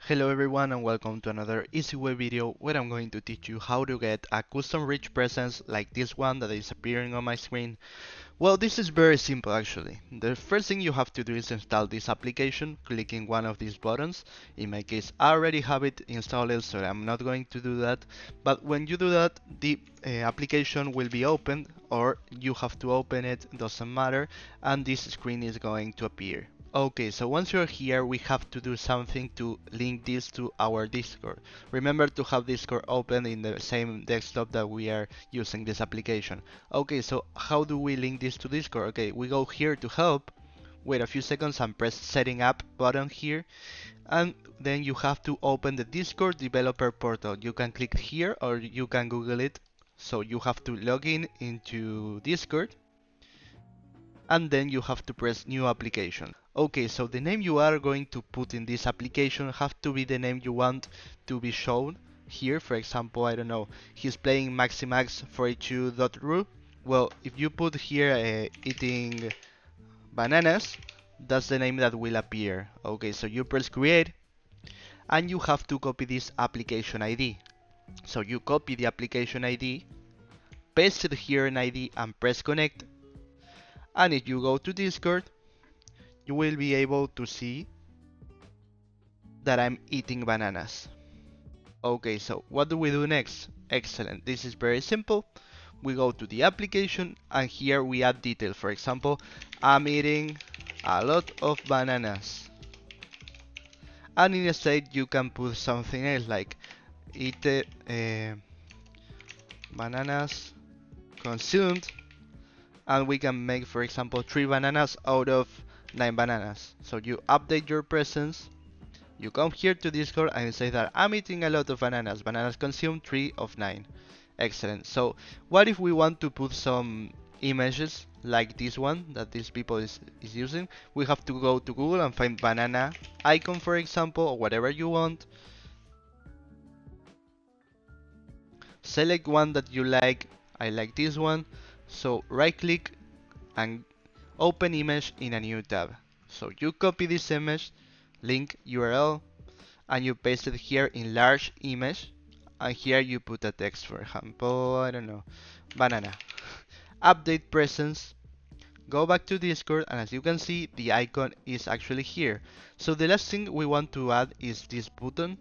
Hello everyone and welcome to another easy way video where I'm going to teach you how to get a custom rich presence like this one that is appearing on my screen. Well, this is very simple actually. The first thing you have to do is install this application, clicking one of these buttons. In my case, I already have it installed, so I'm not going to do that. But when you do that, the application will be opened, or you have to open it, doesn't matter, and this screen is going to appear. Okay, so once you're here, we have to do something to link this to our Discord. Remember to have Discord open in the same desktop that we are using this application. Okay, so how do we link this to Discord? Okay, we go here to help, wait a few seconds and press setting up button here, and then you have to open the Discord developer portal. You can click here or you can Google it. So you have to log in into Discord, and then you have to press new application. Okay, so the name you are going to put in this application have to be the name you want to be shown here. For example, I don't know, he's playing Maximax42.ru. Well, if you put here eating bananas, that's the name that will appear. Okay, so you press create and you have to copy this application ID. So you copy the application ID, paste it here in ID and press connect. And if you go to Discord, you will be able to see that I'm eating bananas. Okay, so what do we do next? Excellent, this is very simple. We go to the application and here we add details. For example, I'm eating a lot of bananas. And instead you can put something else like eat bananas consumed, and we can make, for example, 3 bananas out of 9 bananas. So you update your presence. You come here to Discord and say that I'm eating a lot of bananas. Bananas consumed 3 of 9. Excellent. So what if we want to put some images like this one that these people is using? We have to go to Google and find banana icon, for example, or whatever you want. Select one that you like. I like this one. So right click and open image in a new tab. So you copy this image, link URL, and you paste it here in large image, and here you put a text, for example, I don't know, banana. Update presence, go back to Discord, and as you can see, the icon is actually here. So the last thing we want to add is this button,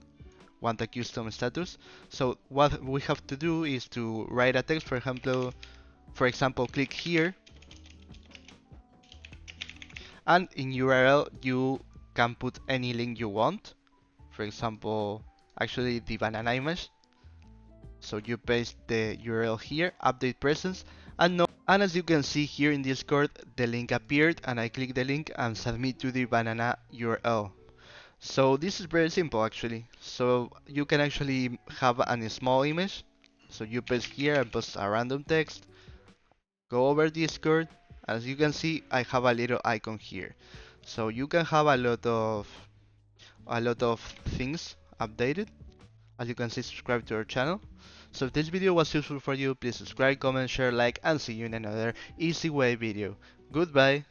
want a custom status. So what we have to do is to write a text, for example, click here, and in URL you can put any link you want. For example, actually the banana image. So you paste the URL here, update presence, and as you can see here in Discord, the link appeared and I click the link and submit to the banana URL. So this is very simple actually. So you can actually have a small image. So you paste here and post a random text, go over Discord. As you can see, I have a little icon here. So you can have a lot of things updated. As you can see, subscribe to our channel. So if this video was useful for you, please subscribe, comment, share, like, and see you in another easy way video. Goodbye.